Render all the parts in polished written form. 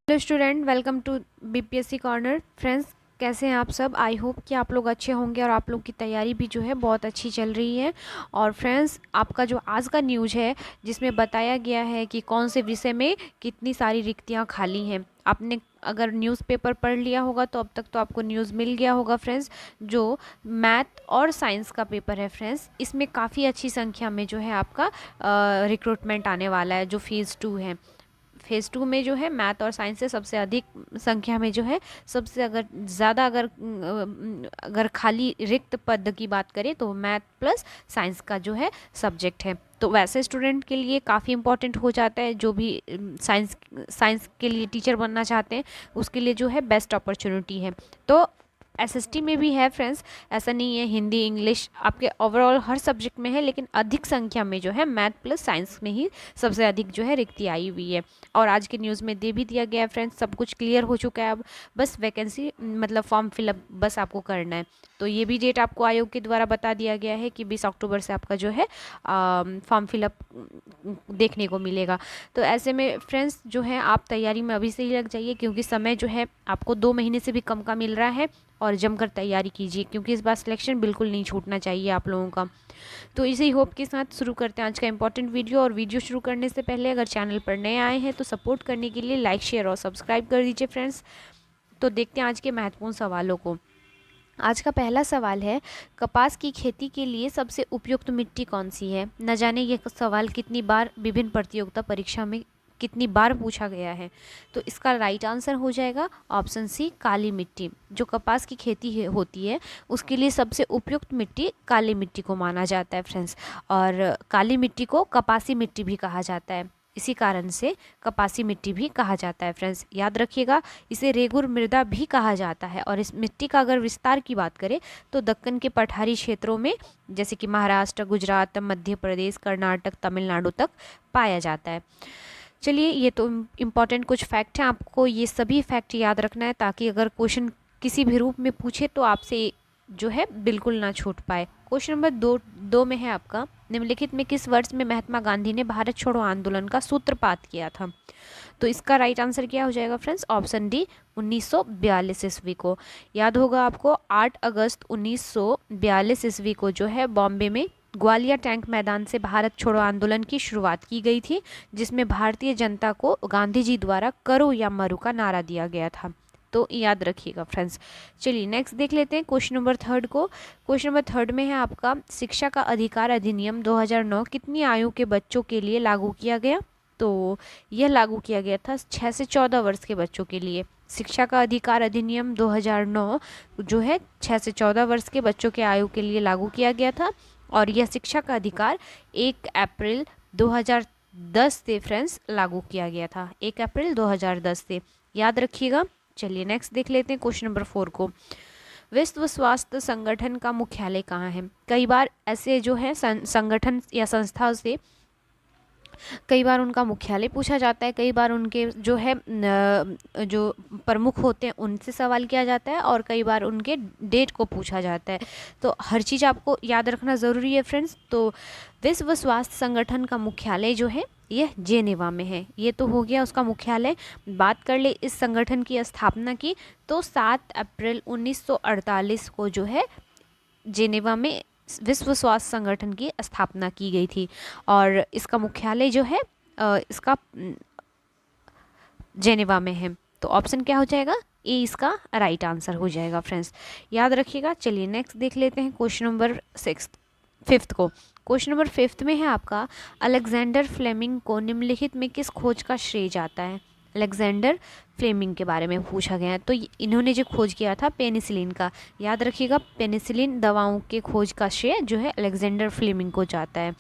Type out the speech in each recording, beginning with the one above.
Hello student, welcome to BPSC corner. Friends, कैसे हैं आप सब? आई होप कि आप लोग अच्छे होंगे और आप लोग की तैयारी भी जो है बहुत अच्छी चल रही है। और फ्रेंड्स, आपका जो आज का न्यूज़ है जिसमें बताया गया है कि कौन से विषय में कितनी सारी रिक्तियां खाली हैं, आपने अगर न्यूज़पेपर पढ़ लिया होगा तो अब तक तो आपको न्यूज़ मिल गया होगा। फ्रेंड्स, जो मैथ और साइंस का पेपर है फ्रेंड्स, इसमें काफ़ी अच्छी संख्या में जो है आपका रिक्रूटमेंट आने वाला है। जो फेज़ 2 है, फेज़ 2 में जो है मैथ और साइंस से सबसे अधिक संख्या में जो है, सबसे अगर ज़्यादा अगर खाली रिक्त पद की बात करें तो मैथ प्लस साइंस का जो है सब्जेक्ट है। तो वैसे स्टूडेंट के लिए काफ़ी इंपॉर्टेंट हो जाता है, जो भी साइंस साइंस के लिए टीचर बनना चाहते हैं उसके लिए जो है बेस्ट अपॉर्चुनिटी है। तो एसएसटी में भी है फ्रेंड्स, ऐसा नहीं है, हिंदी इंग्लिश आपके ओवरऑल हर सब्जेक्ट में है, लेकिन अधिक संख्या में जो है मैथ प्लस साइंस में ही सबसे अधिक जो है रिक्ति आई हुई है। और आज के न्यूज़ में दे भी दिया गया है फ्रेंड्स, सब कुछ क्लियर हो चुका है। अब बस वैकेंसी मतलब फॉर्म फिलअप बस आपको करना है। तो ये भी डेट आपको आयोग के द्वारा बता दिया गया है कि 20 अक्टूबर से आपका जो है फॉर्म फिलअप देखने को मिलेगा। तो ऐसे में फ्रेंड्स जो है आप तैयारी में अभी से ही लग जाइए, क्योंकि समय जो है आपको 2 महीने से भी कम का मिल रहा है। और जमकर तैयारी कीजिए, क्योंकि इस बार सिलेक्शन बिल्कुल नहीं छूटना चाहिए आप लोगों का। तो इसी होप के साथ शुरू करते हैं आज का इंपॉर्टेंट वीडियो। और वीडियो शुरू करने से पहले अगर चैनल पर नए आए हैं तो सपोर्ट करने के लिए लाइक शेयर और सब्सक्राइब कर दीजिए फ्रेंड्स। तो देखते हैं आज के महत्वपूर्ण सवालों को। आज का पहला सवाल है, कपास की खेती के लिए सबसे उपयुक्त मिट्टी कौन सी है? न जाने ये सवाल कितनी बार विभिन्न प्रतियोगिता परीक्षा में कितनी बार पूछा गया है। तो इसका राइट आंसर हो जाएगा ऑप्शन सी, काली मिट्टी। जो कपास की खेती होती है उसके लिए सबसे उपयुक्त मिट्टी काली मिट्टी को माना जाता है फ्रेंड्स। और काली मिट्टी को कपासी मिट्टी भी कहा जाता है, इसी कारण से कपासी मिट्टी भी कहा जाता है फ्रेंड्स, याद रखिएगा। इसे रेगुर मृदा भी कहा जाता है। और इस मिट्टी का अगर विस्तार की बात करें तो दक्कन के पठारी क्षेत्रों में, जैसे कि महाराष्ट्र, गुजरात, मध्य प्रदेश, कर्नाटक, तमिलनाडु तक पाया जाता है। चलिए, ये तो इम्पॉर्टेंट कुछ फैक्ट हैं, आपको ये सभी फैक्ट याद रखना है, ताकि अगर क्वेश्चन किसी भी रूप में पूछे तो आपसे जो है बिल्कुल ना छूट पाए। क्वेश्चन नंबर दो में है आपका, निम्नलिखित में किस वर्ष में महात्मा गांधी ने भारत छोड़ो आंदोलन का सूत्रपात किया था? तो इसका राइट आंसर क्या हो जाएगा फ्रेंड्स? ऑप्शन डी, 1942 ईस्वी को। याद होगा आपको, 8 अगस्त 1942 ईस्वी को जो है बॉम्बे में ग्वालियर टैंक मैदान से भारत छोड़ो आंदोलन की शुरुआत की गई थी, जिसमें भारतीय जनता को गांधी जी द्वारा करो या मरो का नारा दिया गया था। तो याद रखिएगा फ्रेंड्स। चलिए नेक्स्ट देख लेते हैं क्वेश्चन नंबर 3 को। क्वेश्चन नंबर 3 में है आपका, शिक्षा का अधिकार अधिनियम 2009 कितनी आयु के बच्चों के लिए लागू किया गया? तो यह लागू किया गया था 6 से 14 वर्ष के बच्चों के लिए। शिक्षा का अधिकार अधिनियम 2009 जो है 6 से 14 वर्ष के बच्चों के आयु के लिए लागू किया गया था। और यह शिक्षा का अधिकार 1 अप्रैल 2010 से फ्रेंड्स लागू किया गया था, 1 अप्रैल 2010 से, याद रखिएगा। चलिए नेक्स्ट देख लेते हैं क्वेश्चन नंबर 4 को। विश्व स्वास्थ्य संगठन का मुख्यालय कहाँ है? कई बार ऐसे जो है संगठन या संस्था से कई बार उनका मुख्यालय पूछा जाता है, कई बार उनके जो है जो प्रमुख होते हैं उनसे सवाल किया जाता है, और कई बार उनके डेट को पूछा जाता है। तो हर चीज़ आपको याद रखना ज़रूरी है फ्रेंड्स। तो विश्व स्वास्थ्य संगठन का मुख्यालय जो है यह जेनेवा में है। ये तो हो गया उसका मुख्यालय। बात कर ले इस संगठन की स्थापना की, तो 7 अप्रैल 1948 को जो है जेनेवा में विश्व स्वास्थ्य संगठन की स्थापना की गई थी। और इसका मुख्यालय जो है इसका जेनेवा में है। तो ऑप्शन क्या हो जाएगा? ए इसका राइट आंसर हो जाएगा फ्रेंड्स, याद रखिएगा। चलिए नेक्स्ट देख लेते हैं क्वेश्चन नंबर 5 को। क्वेश्चन नंबर 5 में है आपका, अलेक्जेंडर फ्लेमिंग को निम्नलिखित में किस खोज का श्रेय जाता है? अलेक्जेंडर फ्लेमिंग के बारे में पूछा गया है। तो इन्होंने जो खोज किया था पेनिसिलिन का, याद रखिएगा, पेनिसिलिन दवाओं के खोज का श्रेय जो है अलेक्जेंडर फ्लेमिंग को जाता है।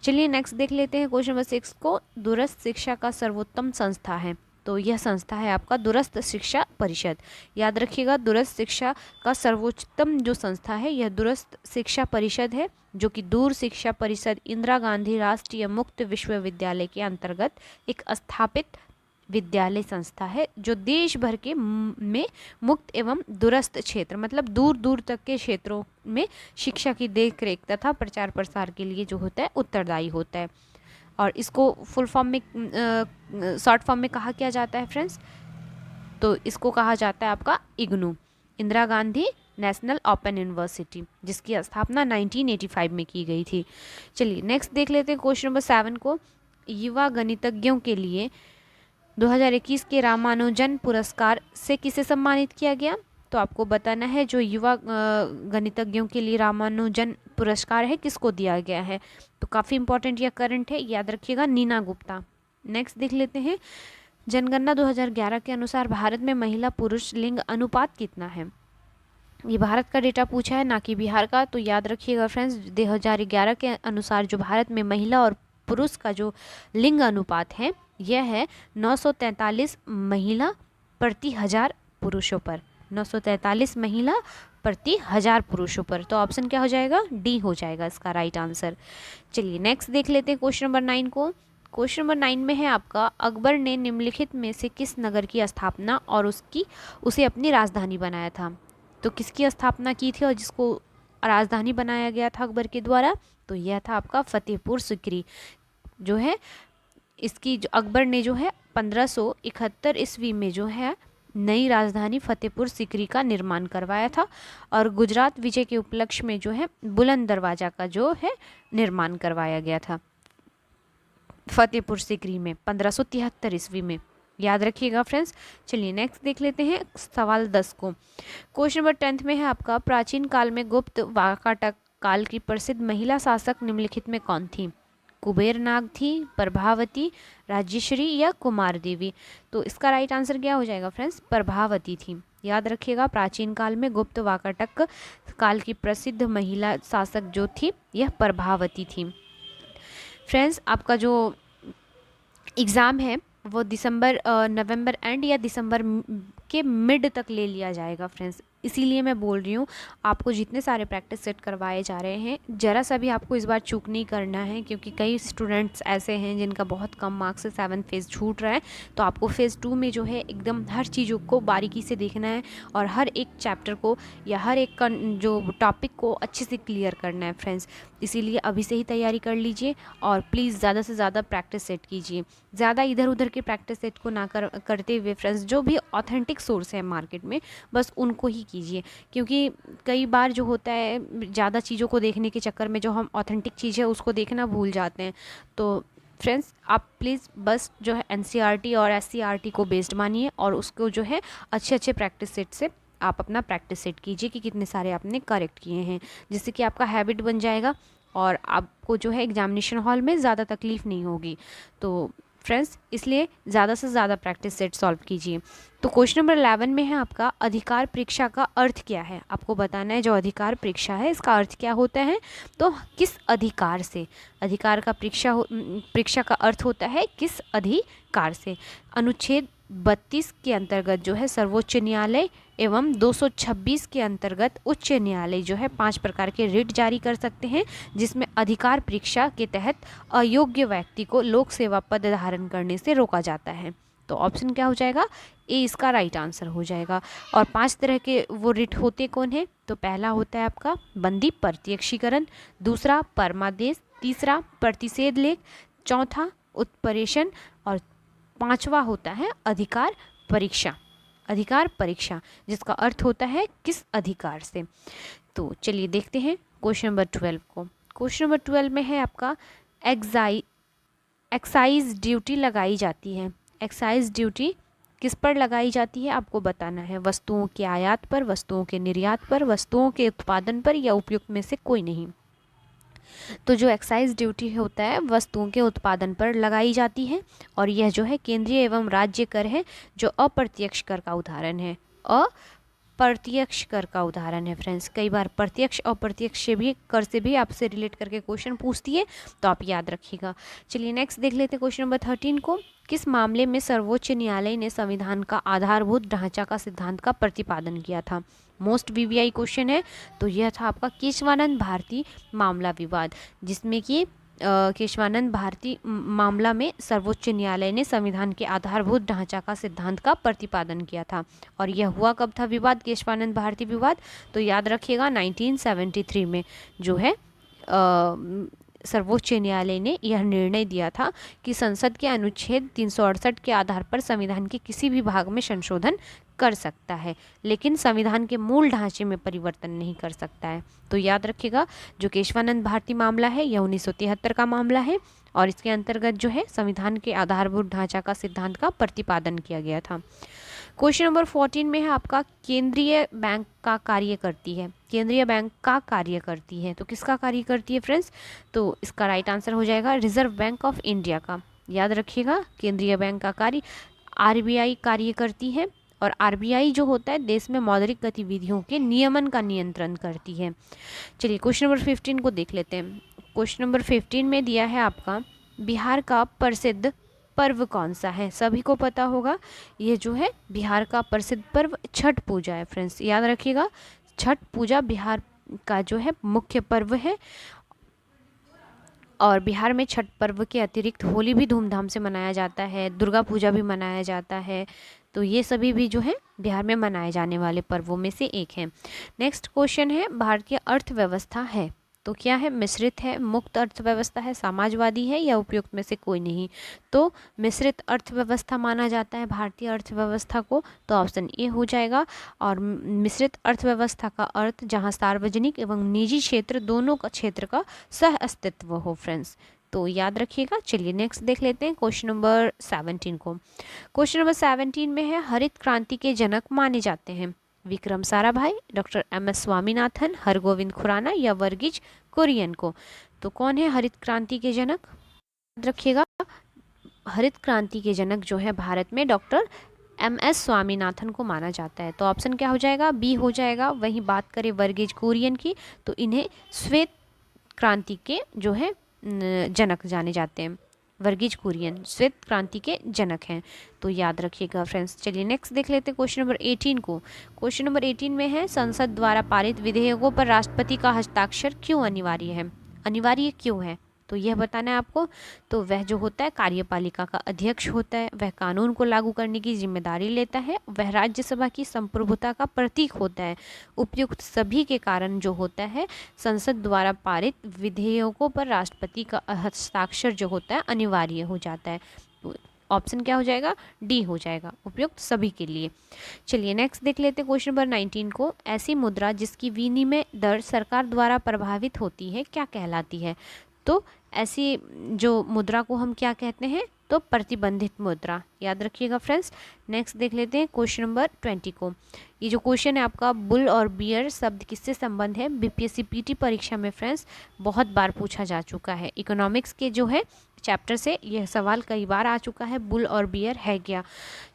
चलिए नेक्स्ट देख लेते हैं क्वेश्चन नंबर 6 को। दूरस्थ शिक्षा का सर्वोत्तम संस्था है? तो यह संस्था है आपका दूरस्थ शिक्षा परिषद। याद रखिएगा, दूरस्थ शिक्षा का सर्वोच्चतम जो संस्था है यह दूरस्थ शिक्षा परिषद है, जो कि दूर शिक्षा परिषद इंदिरा गांधी राष्ट्रीय मुक्त विश्वविद्यालय के अंतर्गत एक स्थापित विद्यालय संस्था है, जो देश भर के में मुक्त एवं दूरस्थ क्षेत्र, मतलब दूर दूर तक के क्षेत्रों में शिक्षा की देखरेख तथा प्रचार प्रसार के लिए जो होता है उत्तरदायी होता है। और इसको फुल फॉर्म में शॉर्ट फॉर्म में कहा क्या जाता है फ्रेंड्स? तो इसको कहा जाता है आपका IGNOU, Indira Gandhi national open university, जिसकी स्थापना 1985 में की गई थी। चलिए नेक्स्ट देख लेते हैं क्वेश्चन नंबर 7 को। युवा गणितज्ञों के लिए 2021 के रामानुजन पुरस्कार से किसे सम्मानित किया गया? तो आपको बताना है जो युवा गणितज्ञों के लिए रामानुजन पुरस्कार है किसको दिया गया है। तो काफ़ी इंपॉर्टेंट या करंट है, याद रखिएगा, नीना गुप्ता। नेक्स्ट देख लेते हैं, जनगणना 2011 के अनुसार भारत में महिला पुरुष लिंग अनुपात कितना है? ये भारत का डेटा पूछा है, ना कि बिहार का। तो याद रखिएगा फ्रेंड्स, 2011 के अनुसार जो भारत में महिला और पुरुष का जो लिंग अनुपात है यह है 943 महिला प्रति 1000 पुरुषों पर, 943 महिला प्रति 1000 पुरुषों पर। तो ऑप्शन क्या हो जाएगा? डी हो जाएगा इसका राइट आंसर। चलिए नेक्स्ट देख लेते हैं क्वेश्चन नंबर 9 को। क्वेश्चन नंबर 9 में है आपका, अकबर ने निम्नलिखित में से किस नगर की स्थापना और उसे अपनी राजधानी बनाया था? तो किसकी स्थापना की थी और जिसको राजधानी बनाया गया था अकबर के द्वारा? तो यह था आपका फतेहपुर सिकरी जो है। इसकी जो अकबर ने जो है 1571 ईस्वी में जो है नई राजधानी फतेहपुर सिकरी का निर्माण करवाया था और गुजरात विजय के उपलक्ष्य में जो है बुलंद दरवाजा का जो है निर्माण करवाया गया था फतेहपुर सिकरी में 1573 ईस्वी में। याद रखिएगा फ्रेंड्स। चलिए नेक्स्ट देख लेते हैं सवाल 10 को। क्वेश्चन नंबर 10 में है आपका, प्राचीन काल में गुप्त वाकाटक काल की प्रसिद्ध महिला शासक निम्नलिखित में कौन थी? कुबेर नाग थी, प्रभावती, राज्यश्री या कुमार देवी? तो इसका राइट आंसर क्या हो जाएगा फ्रेंड्स? प्रभावती थी। याद रखिएगा, प्राचीन काल में गुप्त वाकाटक काल की प्रसिद्ध महिला शासक जो थी यह प्रभावती थी। फ्रेंड्स आपका जो एग्ज़ाम है वो नवंबर एंड या दिसंबर के मिड तक ले लिया जाएगा फ्रेंड्स। इसीलिए मैं बोल रही हूँ आपको जितने सारे प्रैक्टिस सेट करवाए जा रहे हैं ज़रा सा भी आपको इस बार चूक नहीं करना है, क्योंकि कई स्टूडेंट्स ऐसे हैं जिनका बहुत कम मार्क्स से 7th फेज़ छूट रहा है। तो आपको फेज़ 2 में जो है एकदम हर चीज़ों को बारीकी से देखना है और हर एक चैप्टर को या हर एक जो टॉपिक को अच्छे से क्लियर करना है फ्रेंड्स। इसीलिए अभी से ही तैयारी कर लीजिए और प्लीज़ ज़्यादा से ज़्यादा प्रैक्टिस सेट कीजिए। ज़्यादा इधर उधर के प्रैक्टिस सेट को ना करते हुए फ्रेंड्स जो भी ऑथेंटिक सोर्स है मार्केट में बस उनको ही कीजिए, क्योंकि कई बार जो होता है ज़्यादा चीज़ों को देखने के चक्कर में जो हम ऑथेंटिक चीज़ है उसको देखना भूल जाते हैं। तो फ्रेंड्स आप प्लीज़ बस जो है NCERT और SCERT को बेस्ड मानिए और उसको जो है अच्छे अच्छे प्रैक्टिस सेट से आप अपना प्रैक्टिस सेट कीजिए कि कितने सारे आपने करेक्ट किए हैं, जिससे कि आपका हैबिट बन जाएगा और आपको जो है एग्जामिनेशन हॉल में ज़्यादा तकलीफ़ नहीं होगी। तो फ्रेंड्स इसलिए ज़्यादा से ज़्यादा प्रैक्टिस सेट सॉल्व कीजिए। तो क्वेश्चन नंबर 11 में है आपका, अधिकार परीक्षा का अर्थ क्या है? आपको बताना है जो अधिकार परीक्षा है इसका अर्थ क्या होता है। तो किस अधिकार से? अधिकार का परीक्षा का अर्थ होता है किस अधिकार से। अनुच्छेद 32 के अंतर्गत जो है सर्वोच्च न्यायालय एवं 226 के अंतर्गत उच्च न्यायालय जो है 5 प्रकार के रिट जारी कर सकते हैं, जिसमें अधिकार परीक्षा के तहत अयोग्य व्यक्ति को लोक सेवा पद धारण करने से रोका जाता है। तो ऑप्शन क्या हो जाएगा? ए इसका राइट आंसर हो जाएगा। और 5 तरह के वो रिट होते कौन है? तो पहला होता है आपका बंदी प्रत्यक्षीकरण, दूसरा परमादेश, तीसरा प्रतिषेध लेख, चौथा उत्प्रेषण और 5वां होता है अधिकार परीक्षा। अधिकार परीक्षा जिसका अर्थ होता है किस अधिकार से। तो चलिए देखते हैं क्वेश्चन नंबर 12 को। क्वेश्चन नंबर 12 में है आपका, एक्साइज ड्यूटी लगाई जाती है। एक्साइज ड्यूटी किस पर लगाई जाती है आपको बताना है। वस्तुओं के आयात पर, वस्तुओं के निर्यात पर, वस्तुओं के उत्पादन पर या उपयुक्त में से कोई नहीं। तो जो एक्साइज ड्यूटी होता है वस्तुओं के उत्पादन पर लगाई जाती है और यह जो है केंद्रीय एवं राज्य कर है जो अप्रत्यक्ष कर का उदाहरण है। अप्रत्यक्ष कर का उदाहरण है फ्रेंड्स। कई बार प्रत्यक्ष अप्रत्यक्ष से भी कर से भी आपसे रिलेट करके क्वेश्चन पूछती है, तो आप याद रखिएगा। चलिए नेक्स्ट देख लेते हैं क्वेश्चन नंबर 13 को। किस मामले में सर्वोच्च न्यायालय ने संविधान का आधारभूत ढांचा का सिद्धांत का प्रतिपादन किया था? मोस्ट VVI क्वेश्चन है। तो यह था आपका केशवानंद भारती मामला विवाद, जिसमें कि केशवानंद भारती मामला में सर्वोच्च न्यायालय ने संविधान के आधारभूत ढांचा का सिद्धांत का प्रतिपादन किया था। और यह हुआ कब था विवाद, केशवानंद भारती विवाद? तो याद रखिएगा 1973 में जो है सर्वोच्च न्यायालय ने यह निर्णय दिया था कि संसद के अनुच्छेद 368 के आधार पर संविधान के किसी भी भाग में संशोधन कर सकता है, लेकिन संविधान के मूल ढांचे में परिवर्तन नहीं कर सकता है। तो याद रखिएगा, जो केशवानंद भारती मामला है यह 1973 का मामला है और इसके अंतर्गत जो है संविधान के आधारभूत ढांचा का सिद्धांत का प्रतिपादन किया गया था। क्वेश्चन नंबर 14 में है आपका, केंद्रीय बैंक का कार्य करती है। केंद्रीय बैंक का कार्य करती है तो किसका कार्य करती है फ्रेंड्स? तो इसका राइट आंसर हो जाएगा रिजर्व बैंक ऑफ इंडिया का। याद रखिएगा, केंद्रीय बैंक का कार्य आरबीआई कार्य करती है और आरबीआई जो होता है देश में मौद्रिक गतिविधियों के नियमन का नियंत्रण करती है। चलिए क्वेश्चन नंबर 15 को देख लेते हैं। क्वेश्चन नंबर 15 में दिया है आपका, बिहार का प्रसिद्ध पर्व कौन सा है? सभी को पता होगा, ये जो है बिहार का प्रसिद्ध पर्व छठ पूजा है फ्रेंड्स। याद रखिएगा, छठ पूजा बिहार का जो है मुख्य पर्व है और बिहार में छठ पर्व के अतिरिक्त होली भी धूमधाम से मनाया जाता है, दुर्गा पूजा भी मनाया जाता है। तो ये सभी भी जो है बिहार में मनाए जाने वाले पर्वों में से एक है। नेक्स्ट क्वेश्चन है, भारतीय अर्थव्यवस्था है तो क्या है? मिश्रित है, मुक्त अर्थव्यवस्था है, समाजवादी है या उपयुक्त में से कोई नहीं? तो मिश्रित अर्थव्यवस्था माना जाता है भारतीय अर्थव्यवस्था को, तो ऑप्शन ए हो जाएगा। और मिश्रित अर्थव्यवस्था का अर्थ जहां सार्वजनिक एवं निजी क्षेत्र दोनों का क्षेत्र का सह अस्तित्व हो फ्रेंड्स। तो याद रखिएगा। चलिए नेक्स्ट देख लेते हैं क्वेश्चन नंबर 17 को। क्वेश्चन नंबर 17 में है, हरित क्रांति के जनक माने जाते हैं विक्रम साराभाई, डॉक्टर एम.एस. स्वामीनाथन, हरगोविंद खुराना या वर्गीज कुरियन को। तो कौन है हरित क्रांति के जनक? याद रखिएगा, हरित क्रांति के जनक जो है भारत में डॉक्टर एम.एस. स्वामीनाथन को माना जाता है। तो ऑप्शन क्या हो जाएगा? बी हो जाएगा। वहीं बात करें वर्गीज कुरियन की तो इन्हें श्वेत क्रांति के जो है जनक जाने जाते हैं। वर्गीज कुरियन श्वेत क्रांति के जनक हैं, तो याद रखिएगा फ्रेंड्स। चलिए नेक्स्ट देख लेते हैं क्वेश्चन नंबर 18 को। क्वेश्चन नंबर 18 में है, संसद द्वारा पारित विधेयकों पर राष्ट्रपति का हस्ताक्षर क्यों अनिवार्य है? अनिवार्य क्यों है तो यह बताना है आपको। तो वह जो होता है कार्यपालिका का अध्यक्ष होता है, वह कानून को लागू करने की जिम्मेदारी लेता है, वह राज्यसभा की संप्रभुता का प्रतीक होता है। उपयुक्त सभी के कारण जो होता है संसद द्वारा पारित विधेयकों पर राष्ट्रपति का हस्ताक्षर जो होता है अनिवार्य हो जाता है। तो ऑप्शन क्या हो जाएगा? डी हो जाएगा, उपयुक्त सभी के लिए। चलिए नेक्स्ट देख लेते हैं क्वेश्चन नंबर 19 को। ऐसी मुद्रा जिसकी विनिमय दर सरकार द्वारा प्रभावित होती है क्या कहलाती है? तो ऐसी जो मुद्रा को हम क्या कहते हैं? तो प्रतिबंधित मुद्रा। याद रखिएगा फ्रेंड्स। नेक्स्ट देख लेते हैं क्वेश्चन नंबर 20 को। ये जो क्वेश्चन है आपका, बुल और बियर शब्द किससे संबंध है? बीपीएससी पीटी परीक्षा में फ्रेंड्स बहुत बार पूछा जा चुका है। इकोनॉमिक्स के जो है चैप्टर से यह सवाल कई बार आ चुका है। बुल और बियर है क्या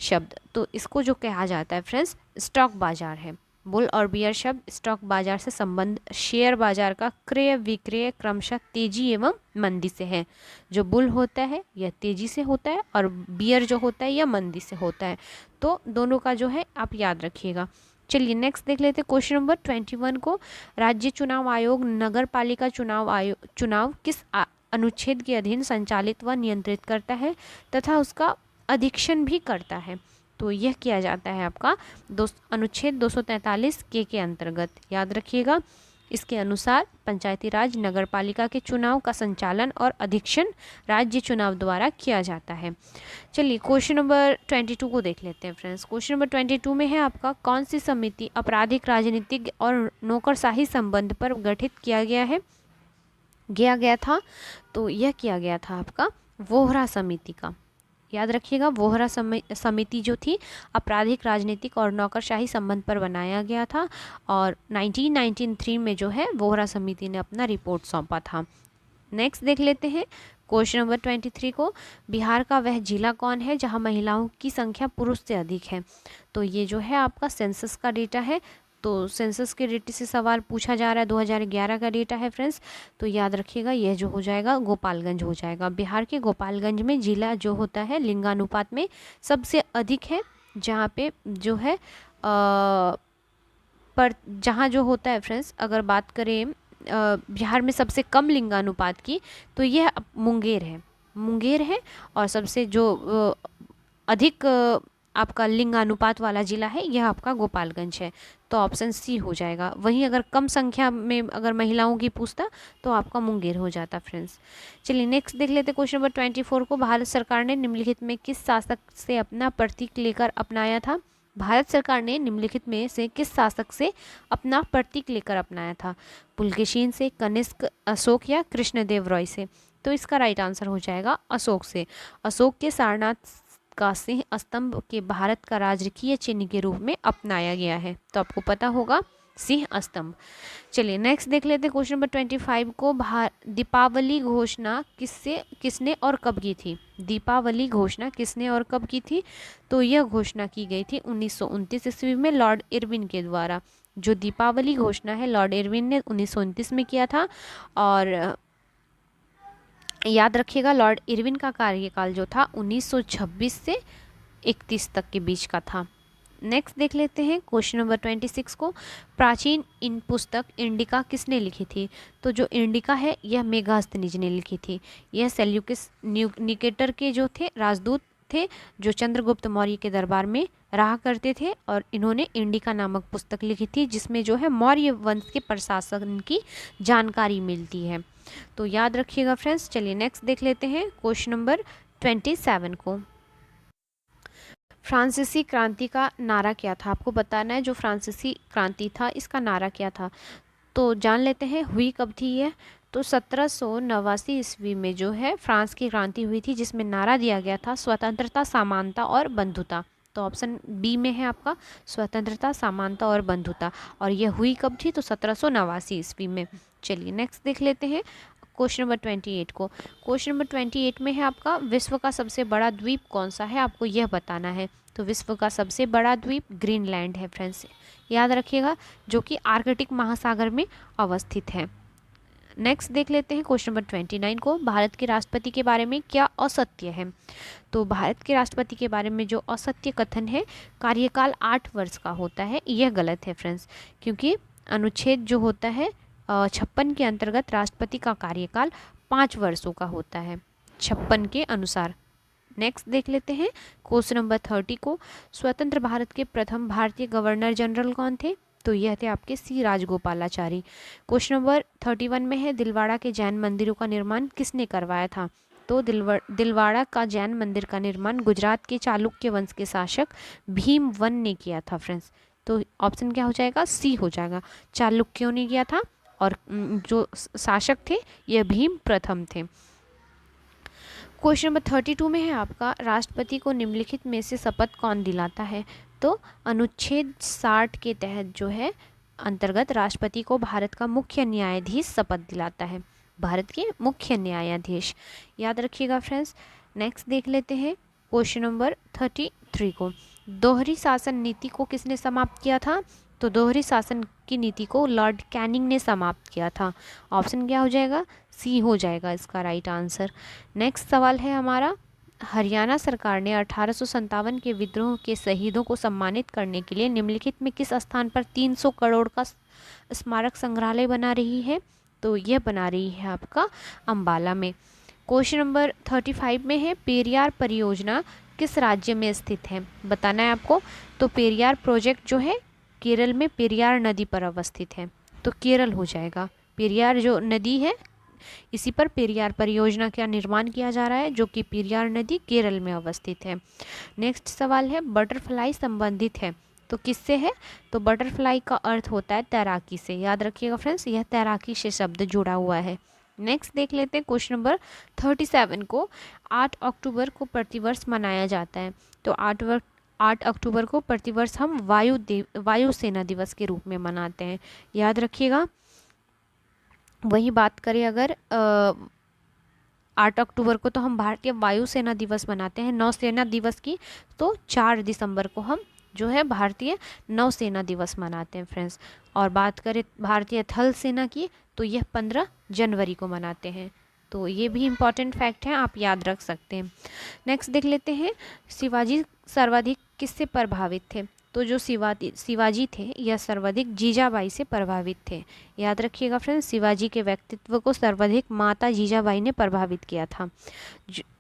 शब्द? तो इसको जो कहा जाता है फ्रेंड्स स्टॉक बाजार है। बुल और बियर शब्द स्टॉक बाजार से संबंध शेयर बाजार का क्रय विक्रय क्रमशः तेजी एवं मंदी से है। जो बुल होता है यह तेजी से होता है और बियर जो होता है यह मंदी से होता है। तो दोनों का जो है आप याद रखिएगा। चलिए नेक्स्ट देख लेते हैं क्वेश्चन नंबर 21 को। राज्य चुनाव आयोग नगर पालिका चुनाव किस अनुच्छेद के अधीन संचालित व नियंत्रित करता है तथा उसका अधीक्षण भी करता है? तो यह किया जाता है आपका अनुच्छेद 243 के अंतर्गत। याद रखिएगा, इसके अनुसार पंचायती राज नगर पालिका के चुनाव का संचालन और अधीक्षण राज्य चुनाव द्वारा किया जाता है। चलिए क्वेश्चन नंबर 22 को देख लेते हैं फ्रेंड्स। क्वेश्चन नंबर 22 में है आपका, कौन सी समिति आपराधिक राजनीतिक और नौकरशाही संबंध पर गठित किया गया था? तो यह किया गया था आपका वोहरा समिति का। याद रखिएगा, वोहरा समिति जो थी आपराधिक राजनीतिक और नौकरशाही संबंध पर बनाया गया था और 1993 में जो है वोहरा समिति ने अपना रिपोर्ट सौंपा था। नेक्स्ट देख लेते हैं क्वेश्चन नंबर 23 को। बिहार का वह जिला कौन है जहां महिलाओं की संख्या पुरुष से अधिक है? तो ये जो है आपका सेंसस का डेटा है। तो सेंसस के डेटा से सवाल पूछा जा रहा है, 2011 का डेटा है फ्रेंड्स। तो याद रखिएगा यह जो हो जाएगा गोपालगंज हो जाएगा। बिहार के गोपालगंज में जिला जो होता है लिंगानुपात में सबसे अधिक है, जहाँ पे जो है पर जहाँ जो होता है फ्रेंड्स, अगर बात करें बिहार में सबसे कम लिंगानुपात की तो यह मुंगेर है और सबसे जो अधिक आपका लिंगानुपात वाला जिला है यह आपका गोपालगंज है। तो तो ऑप्शन सी हो जाएगा। वहीं अगर कम संख्या में अगर महिलाओं की पूछता तो आपका मुंगेर हो जाता फ्रेंड्स। चलिए नेक्स्ट देख लेते क्वेश्चन नंबर 24 को। भारत सरकार ने निम्नलिखित में किस शासक से अपना प्रतीक लेकर अपनाया था? भारत सरकार ने निम्नलिखित में से किस शासक से अपना प्रतीक लेकर अपनाया था? पुलकेशिन से, कनिष्क, अशोक या कृष्णदेव रॉय से? तो इसका राइट आंसर हो जाएगा अशोक से। अशोक के सारनाथ का सिंह स्तंभ के भारत का राजकीय चिन्ह के रूप में अपनाया गया है। तो आपको पता होगा सिंह स्तंभ। चलिए नेक्स्ट देख लेते हैं क्वेश्चन नंबर 25 को। दीपावली घोषणा किसने और कब की थी? दीपावली घोषणा किसने और कब की थी? तो यह घोषणा की गई थी 1929 ईस्वी में लॉर्ड इरविन के द्वारा। जो दीपावली घोषणा है लॉर्ड इरविन ने 1929 में किया था। और याद रखिएगा लॉर्ड इरविन का कार्यकाल जो था 1926 से 31 तक के बीच का था। नेक्स्ट देख लेते हैं क्वेश्चन नंबर 26 को। प्राचीन इन पुस्तक इंडिका किसने लिखी थी? तो जो इंडिका है यह मेगास्थनीज ने लिखी थी। यह सेल्यूकस निकेटर के जो थे राजदूत थे जो चंद्रगुप्त मौर्य के दरबार में रहा करते थे, और इन्होंने इंडिका नामक पुस्तक लिखी थी जिसमें जो है मौर्य वंश के प्रशासन की जानकारी मिलती है। तो याद रखिएगा फ्रेंड्स। चलिए नेक्स्ट देख लेते हैं क्वेश्चन नंबर 27 को। फ्रांसीसी क्रांति का नारा क्या था? आपको बताना है जो फ्रांसीसी क्रांति था इसका नारा क्या था। तो जान लेते हैं हुई कब थी यह। तो 1789 ईस्वी में जो है फ्रांस की क्रांति हुई थी जिसमें नारा दिया गया था स्वतंत्रता, समानता और बंधुता। तो ऑप्शन बी में है आपका स्वतंत्रता, समानता और बंधुता। और यह हुई कब थी? तो 1789 ईस्वी में। चलिए नेक्स्ट देख लेते हैं क्वेश्चन नंबर 28 को। क्वेश्चन नंबर 28 में है आपका विश्व का सबसे बड़ा द्वीप कौन सा है? आपको यह बताना है। तो विश्व का सबसे बड़ा द्वीप ग्रीनलैंड है फ्रेंड्स, याद रखिएगा, जो कि आर्कटिक महासागर में अवस्थित है। नेक्स्ट देख लेते हैं क्वेश्चन नंबर 29 को। भारत के राष्ट्रपति के बारे में क्या असत्य है? तो भारत के राष्ट्रपति के बारे में जो असत्य कथन है कार्यकाल 8 वर्ष का होता है, यह गलत है फ्रेंड्स, क्योंकि अनुच्छेद जो होता है 56 के अंतर्गत राष्ट्रपति का कार्यकाल 5 वर्षों का होता है 56 के अनुसार। नेक्स्ट देख लेते हैं क्वेश्चन नंबर 30 को। स्वतंत्र भारत के प्रथम भारतीय गवर्नर जनरल कौन थे? तो यह थे आपके सी राजगोपालाचारी। क्वेश्चन नंबर 31 में है दिलवाड़ा के जैन मंदिरों का निर्माण किसने करवाया था? तो दिलवाड़ा का जैन मंदिर का निर्माण गुजरात के चालुक्य वंश के शासक भीम वन ने किया था फ्रेंड्स। तो ऑप्शन क्या हो जाएगा? सी हो जाएगा। चालुक्यों ने किया था और जो शासक थे यह भीम प्रथम थे। क्वेश्चन नंबर 32 में है आपका राष्ट्रपति को निम्नलिखित में से शपथ कौन दिलाता है? तो अनुच्छेद 60 के तहत जो है अंतर्गत राष्ट्रपति को भारत का मुख्य न्यायाधीश शपथ दिलाता है, भारत के मुख्य न्यायाधीश, याद रखिएगा फ्रेंड्स। नेक्स्ट देख लेते हैं क्वेश्चन नंबर 33 को। दोहरी शासन नीति को किसने समाप्त किया था? तो दोहरी शासन की नीति को लॉर्ड कैनिंग ने समाप्त किया था। ऑप्शन क्या हो जाएगा? सी हो जाएगा इसका राइट आंसर। नेक्स्ट सवाल है हमारा, हरियाणा सरकार ने 1857 के विद्रोह के शहीदों को सम्मानित करने के लिए निम्नलिखित में किस स्थान पर 300 करोड़ का स्मारक संग्रहालय बना रही है? तो यह बना रही है आपका अंबाला में। क्वेश्चन नंबर 35 में है पेरियार परियोजना किस राज्य में स्थित है? बताना है आपको। तो पेरियार प्रोजेक्ट जो है केरल में पेरियार नदी पर अवस्थित है, तो केरल हो जाएगा। पेरियार जो नदी है इसी पर पेरियार परियोजना का निर्माण किया जा रहा है, जो कि पेरियार नदी केरल में अवस्थित है। नेक्स्ट सवाल है बटरफ्लाई संबंधित है, तो किससे है? तो बटरफ्लाई का अर्थ होता है तैराकी से, याद रखिएगा फ्रेंड्स, यह तैराकी से शब्द जुड़ा हुआ है। नेक्स्ट देख लेते हैं क्वेश्चन नंबर 37 को। 8 अक्टूबर को प्रतिवर्ष मनाया जाता है, तो 8 अक्टूबर को प्रतिवर्ष हम वायुसेना दिवस के रूप में मनाते हैं, याद रखिएगा। वही बात करें अगर 8 अक्टूबर को तो हम भारतीय वायुसेना दिवस मनाते हैं, नौसेना दिवस की तो 4 दिसंबर को हम जो है भारतीय नौसेना दिवस मनाते हैं फ्रेंड्स। और बात करें भारतीय थल सेना की तो यह 15 जनवरी को मनाते हैं। तो ये भी इम्पॉर्टेंट फैक्ट हैं, आप याद रख सकते हैं। नेक्स्ट देख लेते हैं शिवाजी सर्वाधिक किससे प्रभावित थे? तो जो शिवाजी थे यह सर्वाधिक जीजाबाई से प्रभावित थे, याद रखिएगा फ्रेंड्स। शिवाजी के व्यक्तित्व को सर्वाधिक माता जीजाबाई ने प्रभावित किया था,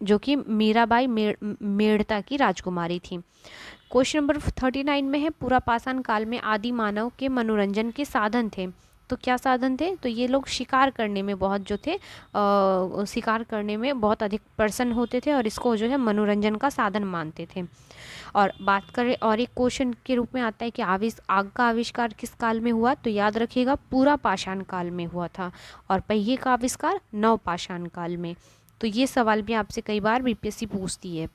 जो कि मीराबाई मेड़ता की राजकुमारी थी। क्वेश्चन नंबर 39 में है पूरा पाषाण काल में आदि मानव के मनोरंजन के साधन थे। तो क्या साधन थे? तो ये लोग शिकार करने में बहुत जो थे शिकार करने में बहुत अधिक प्रसन्न होते थे और इसको जो है मनोरंजन का साधन मानते थे। और बात करें और एक क्वेश्चन के रूप में आता है कि आग का आविष्कार किस काल में हुआ? तो याद रखिएगा पूरा पाषाण काल में हुआ था। और पहिए का आविष्कार नवपाषाण काल में। तो ये सवाल भी आपसे कई बार बीपीएससी पूछती है।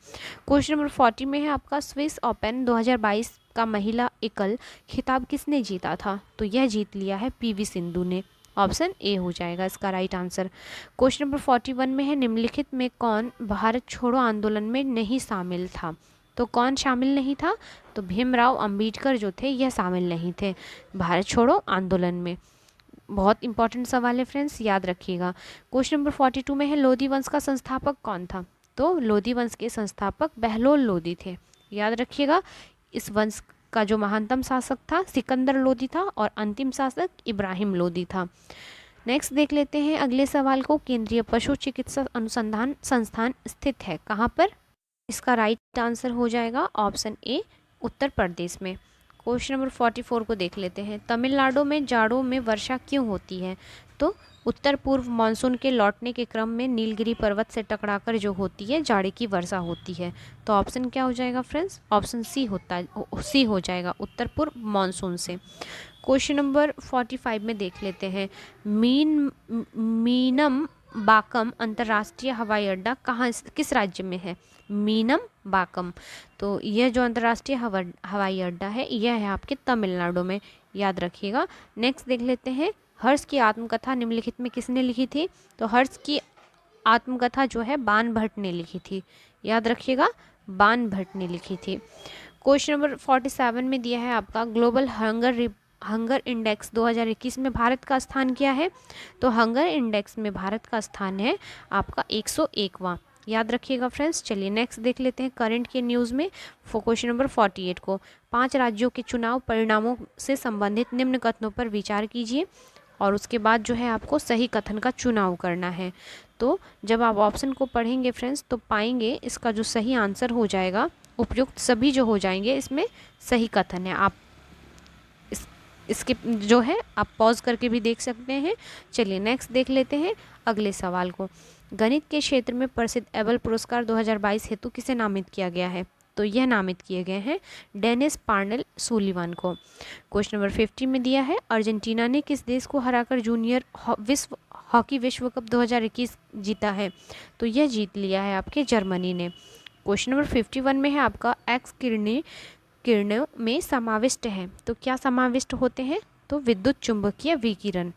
क्वेश्चन नंबर 40 में है आपका स्विस ओपन 2022 का महिला एकल खिताब किसने जीता था? तो यह जीत लिया है पीवी सिंधु ने। ऑप्शन ए हो जाएगा इसका राइट आंसर। क्वेश्चन नंबर 41 में है निम्नलिखित में कौन भारत छोड़ो आंदोलन में नहीं शामिल था? तो कौन शामिल नहीं था? तो भीमराव अंबेडकर जो थे यह शामिल नहीं थे भारत छोड़ो आंदोलन में। बहुत इंपॉर्टेंट सवाल है फ्रेंड्स, याद रखिएगा। क्वेश्चन नंबर 42 में है लोधी वंश का संस्थापक कौन था? तो लोधी वंश के संस्थापक बहलोल लोधी थे। याद रखिएगा, इस वंश का जो महानतम शासक था सिकंदर लोधी था और अंतिम शासक इब्राहिम लोधी था। नेक्स्ट देख लेते हैं अगले सवाल को। केंद्रीय पशु चिकित्सा अनुसंधान संस्थान स्थित है कहाँ पर? इसका राइट आंसर हो जाएगा ऑप्शन ए उत्तर प्रदेश में। क्वेश्चन नंबर 44 को देख लेते हैं। तमिलनाडु में जाड़ों में वर्षा क्यों होती है? तो उत्तर पूर्व मानसून के लौटने के क्रम में नीलगिरी पर्वत से टकराकर जो होती है जाड़े की वर्षा होती है। तो ऑप्शन क्या हो जाएगा फ्रेंड्स? ऑप्शन सी हो जाएगा उत्तर पूर्व मानसून से। क्वेश्चन नंबर 45 में देख लेते हैं। मीनम बाकम अंतर्राष्ट्रीय हवाई अड्डा किस राज्य में है? मीनम बाकम। तो यह जो अंतर्राष्ट्रीय हवाई अड्डा है यह है आपके तमिलनाडु में। याद रखिएगा। नेक्स्ट देख लेते हैं। हर्ष की आत्मकथा निम्नलिखित में किसने लिखी थी? तो हर्ष की आत्मकथा जो है बाण भट्ट ने लिखी थी। याद रखिएगा, बाण भट्ट ने लिखी थी। क्वेश्चन नंबर 47 में दिया है आपका ग्लोबल हंगर इंडेक्स 2021 में भारत का स्थान क्या है? तो हंगर इंडेक्स में भारत का स्थान है आपका 101वां। याद रखिएगा फ्रेंड्स। चलिए नेक्स्ट देख लेते हैं करंट के न्यूज़ में क्वेश्चन नंबर 48 को। 5 राज्यों के चुनाव परिणामों से संबंधित निम्न कथनों पर विचार कीजिए और उसके बाद जो है आपको सही कथन का चुनाव करना है। तो जब आप ऑप्शन को पढ़ेंगे फ्रेंड्स तो पाएंगे इसका जो सही आंसर हो जाएगा उपयुक्त सभी जो हो जाएंगे इसमें सही कथन है। आप इसके जो है आप पॉज करके भी देख सकते हैं। चलिए नेक्स्ट देख लेते हैं अगले सवाल को। गणित के क्षेत्र में प्रसिद्ध एबल पुरस्कार 2022 हेतु किसे नामित किया गया है? तो यह नामित किए गए हैं डेनिस पार्नेल सुलिवान को। क्वेश्चन नंबर 50 में दिया है अर्जेंटीना ने किस देश को हराकर जूनियर हॉकी विश्व कप 2021 जीता है? तो यह जीत लिया है आपके जर्मनी ने। क्वेश्चन नंबर 51 में है आपका एक्स किरणों में समाविष्ट है। तो क्या समाविष्ट होते हैं? तो विद्युत चुंबकीय विकिरण।